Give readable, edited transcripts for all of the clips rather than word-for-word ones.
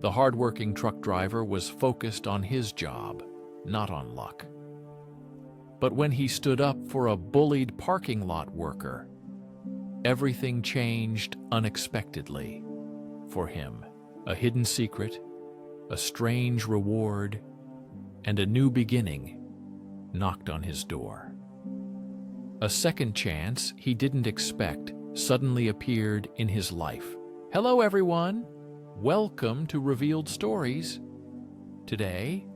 The hardworking truck driver was focused on his job, not on luck. But when he stood up for a bullied parking lot worker, everything changed unexpectedly for him. A hidden secret, a strange reward, and a new beginning knocked on his door. A second chance he didn't expect suddenly appeared in his life. Hello, everyone. Welcome to Revealed Stories. Today,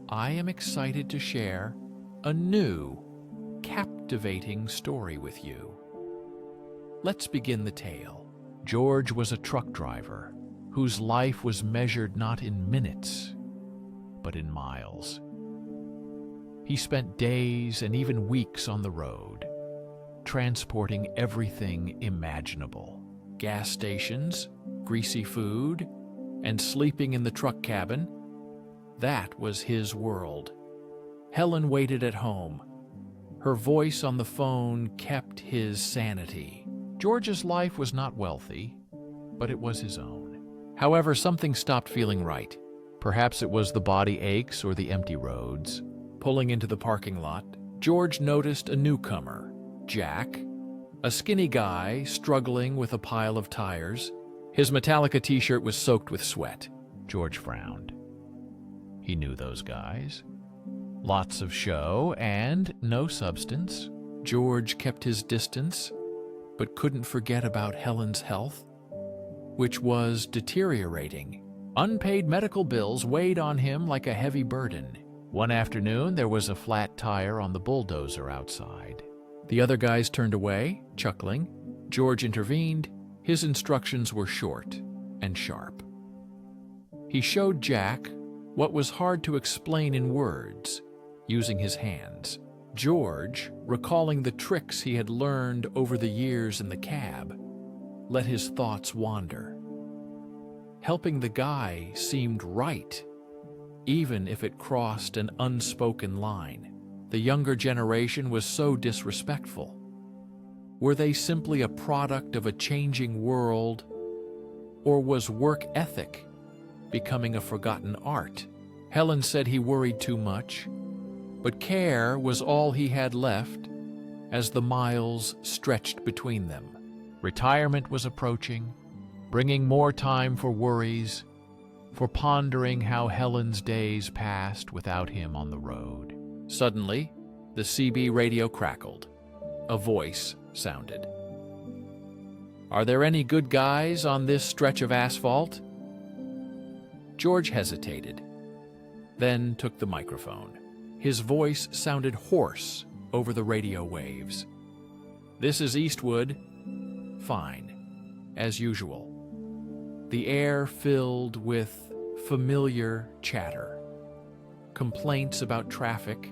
I am excited to share a new, captivating story with you. Let's begin the tale. George was a truck driver whose life was measured not in minutes, but in miles. He spent days and even weeks on the road, transporting everything imaginable. Gas stations, greasy food, and sleeping in the truck cabin. That was his world. Helen waited at home. Her voice on the phone kept his sanity. George's life was not wealthy, but it was his own. However, something stopped feeling right. Perhaps it was the body aches or the empty roads. Pulling into the parking lot, George noticed a newcomer, Jack, a skinny guy struggling with a pile of tires. His Metallica t-shirt was soaked with sweat. George frowned. He knew those guys. Lots of show and no substance. George kept his distance, but couldn't forget about Helen's health, which was deteriorating. Unpaid medical bills weighed on him like a heavy burden. One afternoon, there was a flat tire on the bulldozer outside. The other guys turned away, chuckling. George intervened. His instructions were short and sharp. He showed Jack what was hard to explain in words, using his hands. George, recalling the tricks he had learned over the years in the cab, let his thoughts wander. Helping the guy seemed right, even if it crossed an unspoken line. The younger generation was so disrespectful. Were they simply a product of a changing world, or was work ethic becoming a forgotten art? Helen said he worried too much, but care was all he had left as the miles stretched between them. Retirement was approaching, bringing more time for worries, for pondering how Helen's days passed without him on the road. Suddenly, the CB radio crackled. A voice sounded. "Are there any good guys on this stretch of asphalt?" George hesitated, then took the microphone. His voice sounded hoarse over the radio waves. "This is Eastwood." "Fine, as usual." The air filled with familiar chatter. Complaints about traffic,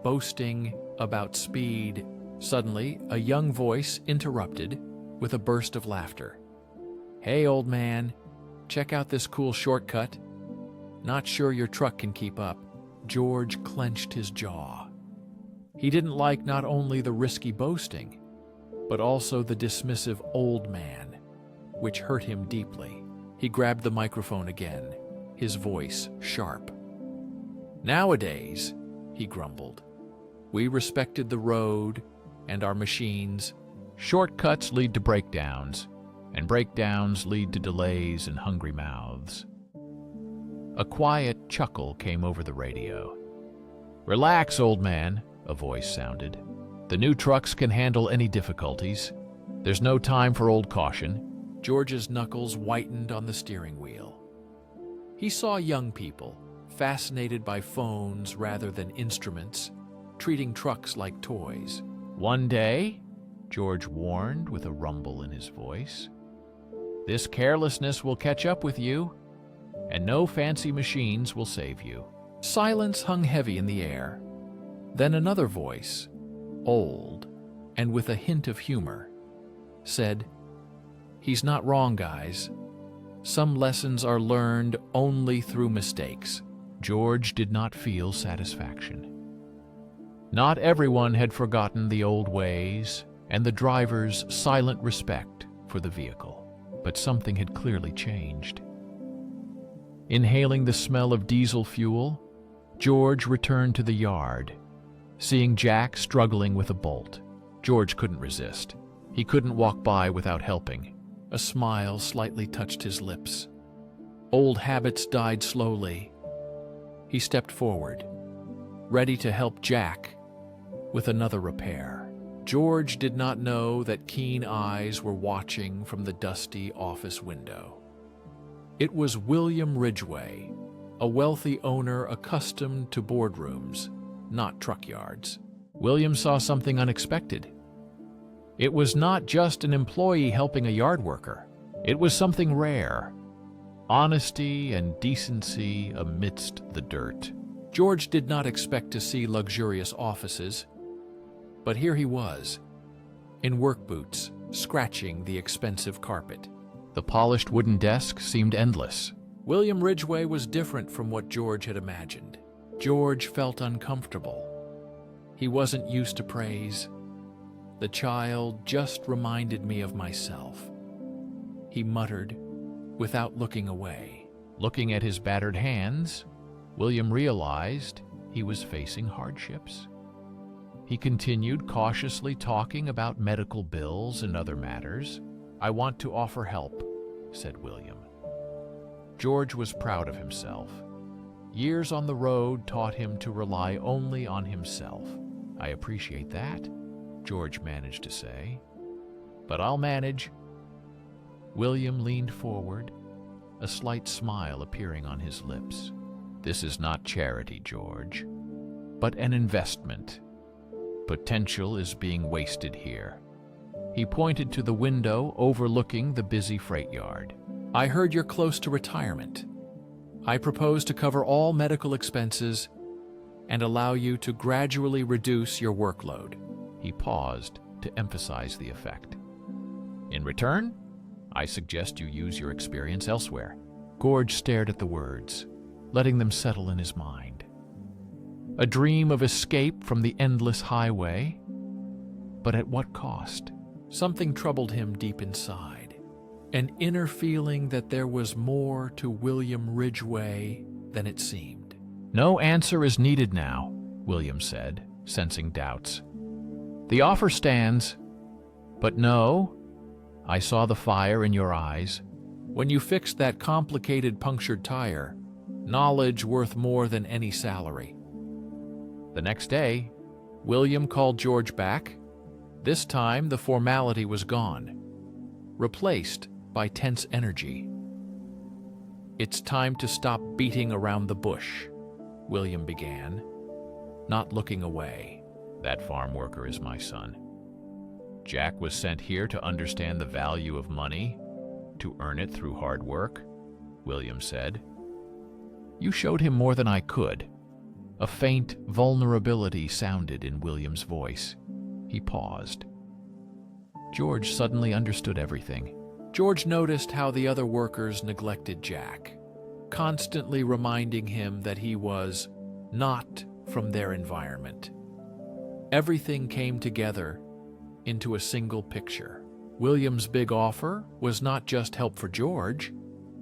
boasting about speed. Suddenly, a young voice interrupted with a burst of laughter. "Hey, old man, check out this cool shortcut. Not sure your truck can keep up." George clenched his jaw. He didn't like not only the risky boasting, but also the dismissive old man, which hurt him deeply. He grabbed the microphone again, his voice sharp. "Nowadays," he grumbled, "we respected the road and our machines. Shortcuts lead to breakdowns, and breakdowns lead to delays and hungry mouths." A quiet chuckle came over the radio. "Relax, old man," a voice sounded. "The new trucks can handle any difficulties. There's no time for old caution." George's knuckles whitened on the steering wheel. He saw young people, fascinated by phones rather than instruments, treating trucks like toys. "One day," George warned with a rumble in his voice, "this carelessness will catch up with you, and no fancy machines will save you." Silence hung heavy in the air. Then another voice, old and with a hint of humor, said, "He's not wrong, guys. Some lessons are learned only through mistakes." George did not feel satisfaction. Not everyone had forgotten the old ways and the driver's silent respect for the vehicle, but something had clearly changed. Inhaling the smell of diesel fuel, George returned to the yard. Seeing Jack struggling with a bolt, George couldn't resist. He couldn't walk by without helping. A smile slightly touched his lips. Old habits died slowly. He stepped forward, ready to help Jack with another repair. George did not know that keen eyes were watching from the dusty office window. It was William Ridgway, a wealthy owner accustomed to boardrooms, not truck yards. William saw something unexpected. It was not just an employee helping a yard worker. It was something rare. Honesty and decency amidst the dirt. George did not expect to see luxurious offices, but here he was, in work boots, scratching the expensive carpet. The polished wooden desk seemed endless. William Ridgway was different from what George had imagined. George felt uncomfortable. He wasn't used to praise. The child just reminded me of myself, he muttered, without looking away. Looking at his battered hands, William realized he was facing hardships. He continued cautiously talking about medical bills and other matters. "I want to offer help," said William. George was proud of himself. Years on the road taught him to rely only on himself. "I appreciate that," George managed to say. "But I'll manage." William leaned forward, a slight smile appearing on his lips. "This is not charity, George, but an investment. Potential is being wasted here." He pointed to the window overlooking the busy freight yard. "I heard you're close to retirement. I propose to cover all medical expenses and allow you to gradually reduce your workload." He paused to emphasize the effect. "In return, I suggest you use your experience elsewhere." George stared at the words, letting them settle in his mind. A dream of escape from the endless highway, but at what cost? Something troubled him deep inside, an inner feeling that there was more to William Ridgway than it seemed. "No answer is needed now," William said, sensing doubts. "The offer stands, but no, I saw the fire in your eyes. When you fixed that complicated punctured tire, knowledge worth more than any salary." The next day, William called George back. This time, the formality was gone, replaced by tense energy. "It's time to stop beating around the bush," William began, not looking away. "That farm worker is my son. Jack was sent here to understand the value of money, to earn it through hard work," William said. "You showed him more than I could." A faint vulnerability sounded in William's voice. He paused. George suddenly understood everything. George noticed how the other workers neglected Jack, constantly reminding him that he was not from their environment. Everything came together into a single picture. William's big offer was not just help for George.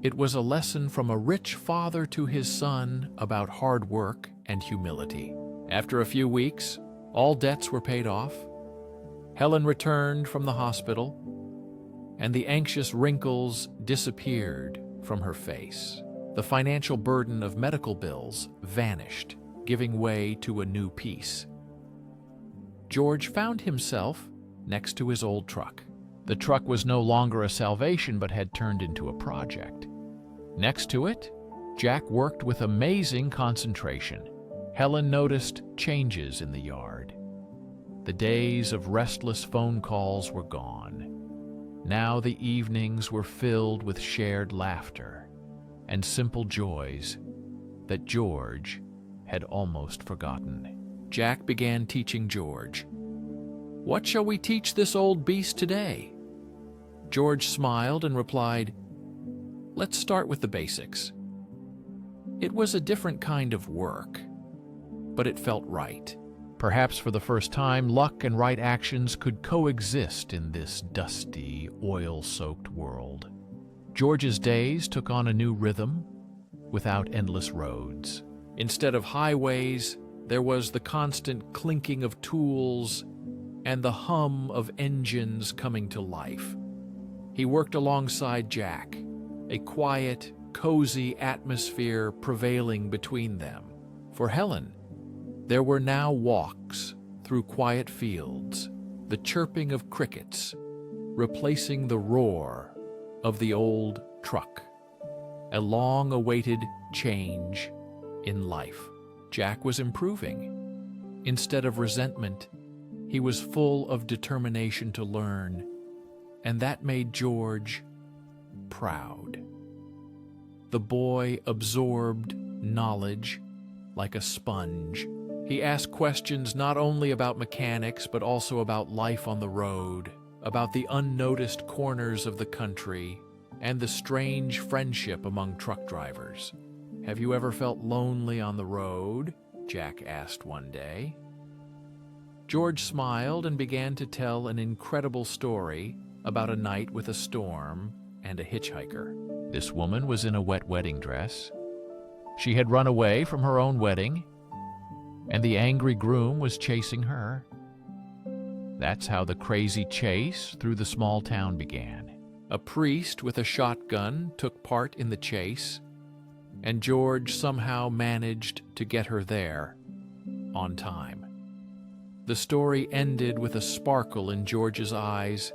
It was a lesson from a rich father to his son about hard work and humility. After a few weeks, all debts were paid off. Helen returned from the hospital, and the anxious wrinkles disappeared from her face. The financial burden of medical bills vanished, giving way to a new peace. George found himself next to his old truck. The truck was no longer a salvation but had turned into a project. Next to it, Jack worked with amazing concentration. Helen noticed changes in the yard. The days of restless phone calls were gone. Now the evenings were filled with shared laughter and simple joys that George had almost forgotten. Jack began teaching George. "What shall we teach this old beast today?" George smiled and replied, "Let's start with the basics." It was a different kind of work, but it felt right. Perhaps for the first time, luck and right actions could coexist in this dusty, oil-soaked world. George's days took on a new rhythm. without endless roads. Instead of highways, there was the constant clinking of tools and the hum of engines coming to life. He worked alongside Jack, a quiet, cozy atmosphere prevailing between them. For Helen, there were now walks through quiet fields, the chirping of crickets, replacing the roar of the old truck. A long-awaited change in life. Jack was improving. Instead of resentment, he was full of determination to learn, and that made George proud. The boy absorbed knowledge like a sponge. He asked questions not only about mechanics, but also about life on the road, about the unnoticed corners of the country, and the strange friendship among truck drivers. "Have you ever felt lonely on the road?" Jack asked one day. George smiled and began to tell an incredible story about a night with a storm and a hitchhiker. This woman was in a wet wedding dress. She had run away from her own wedding, and the angry groom was chasing her. That's how the crazy chase through the small town began. A priest with a shotgun took part in the chase, and George somehow managed to get her there on time. The story ended with a sparkle in George's eyes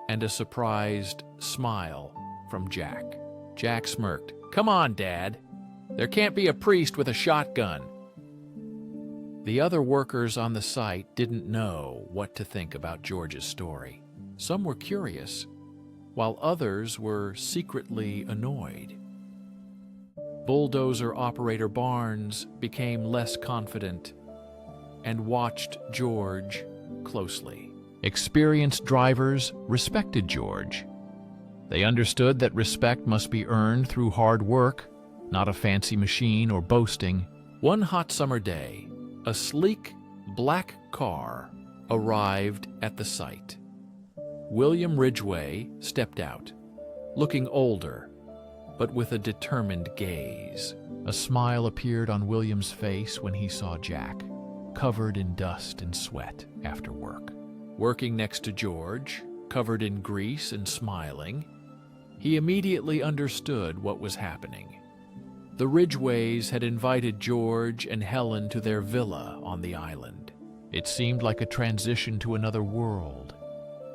and a surprised smile from Jack. Jack smirked. "Come on, Dad. There can't be a priest with a shotgun." The other workers on the site didn't know what to think about George's story. Some were curious, while others were secretly annoyed. Bulldozer operator Barnes became less confident and watched George closely. Experienced drivers respected George. They understood that respect must be earned through hard work, not a fancy machine or boasting. One hot summer day, a sleek, black car arrived at the site. William Ridgway stepped out, looking older, but with a determined gaze. A smile appeared on William's face when he saw Jack, covered in dust and sweat after work. Working next to George, covered in grease and smiling, he immediately understood what was happening. The Ridgways had invited George and Helen to their villa on the island. It seemed like a transition to another world,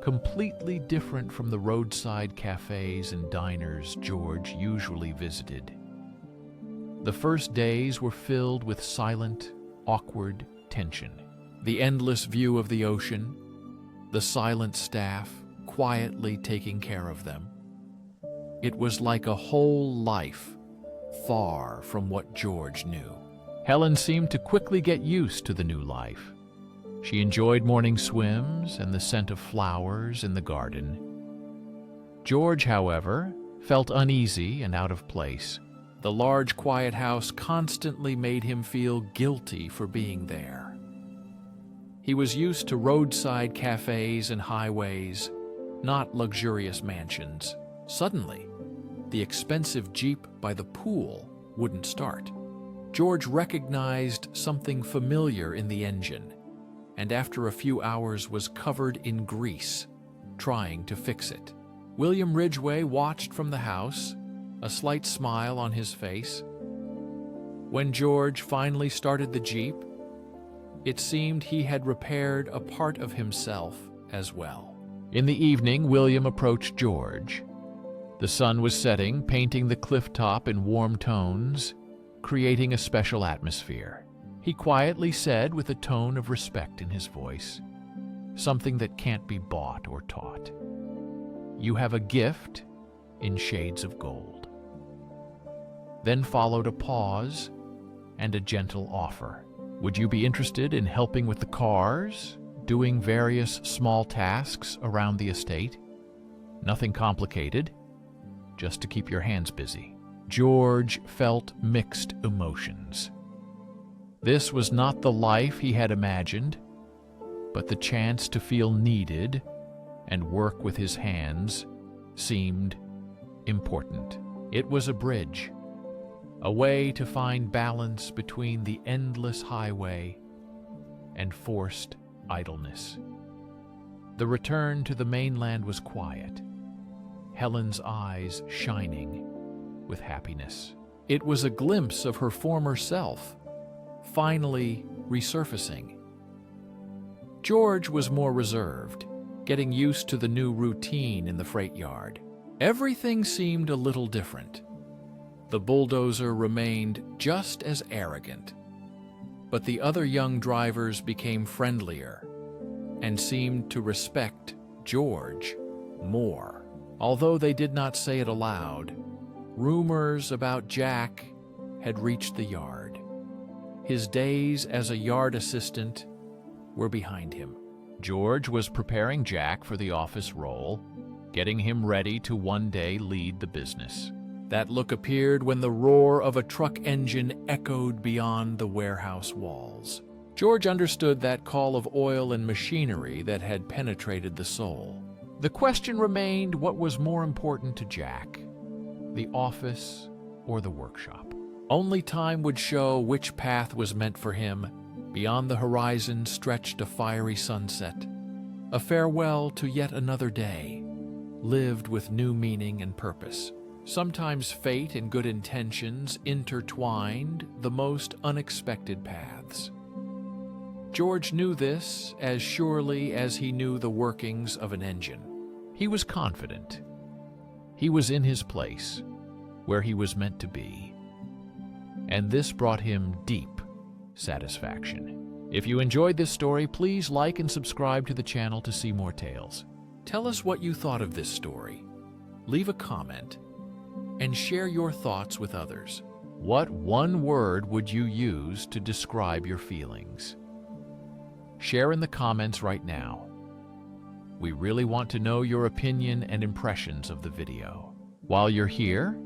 completely different from the roadside cafes and diners George usually visited. The first days were filled with silent, awkward tension. The endless view of the ocean, the silent staff quietly taking care of them. It was like a whole life far from what George knew. Helen seemed to quickly get used to the new life. She enjoyed morning swims and the scent of flowers in the garden. George, however, felt uneasy and out of place. The large, quiet house constantly made him feel guilty for being there. He was used to roadside cafes and highways, not luxurious mansions. Suddenly, the expensive Jeep by the pool wouldn't start. George recognized something familiar in the engine, and after a few hours was covered in grease, trying to fix it. William Ridgway watched from the house, a slight smile on his face. When George finally started the Jeep, it seemed he had repaired a part of himself as well. In the evening, William approached George. The sun was setting, painting the cliff top in warm tones, creating a special atmosphere. He quietly said with a tone of respect in his voice, something that can't be bought or taught, "You have a gift in shades of gold." Then followed a pause and a gentle offer. "Would you be interested in helping with the cars, doing various small tasks around the estate? Nothing complicated, just to keep your hands busy." George felt mixed emotions. This was not the life he had imagined, but the chance to feel needed and work with his hands seemed important. It was a bridge a way to find balance between the endless highway and forced idleness. The return to the mainland was quiet, Helen's eyes shining with happiness. It was a glimpse of her former self, finally resurfacing. George was more reserved, getting used to the new routine in the freight yard. Everything seemed a little different. The bulldozer remained just as arrogant, but the other young drivers became friendlier and seemed to respect George more. Although they did not say it aloud, rumors about Jack had reached the yard. His days as a yard assistant were behind him. George was preparing Jack for the office role, getting him ready to one day lead the business. That look appeared when the roar of a truck engine echoed beyond the warehouse walls. George understood that call of oil and machinery that had penetrated the soul. The question remained, what was more important to Jack, the office or the workshop? Only time would show which path was meant for him. Beyond the horizon stretched a fiery sunset, a farewell to yet another day, lived with new meaning and purpose. Sometimes fate and good intentions intertwined the most unexpected paths. George knew this as surely as he knew the workings of an engine. He was confident. He was in his place, where he was meant to be. And this brought him deep satisfaction. If you enjoyed this story, please like and subscribe to the channel to see more tales. Tell us what you thought of this story. Leave a comment and share your thoughts with others. What one word would you use to describe your feelings? Share in the comments right now. We really want to know your opinion and impressions of the video. While you're here,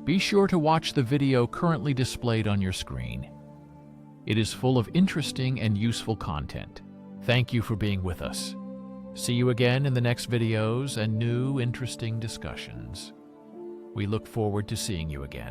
be sure to watch the video currently displayed on your screen. It is full of interesting and useful content. Thank you for being with us. See you again in the next videos and new interesting discussions. We look forward to seeing you again.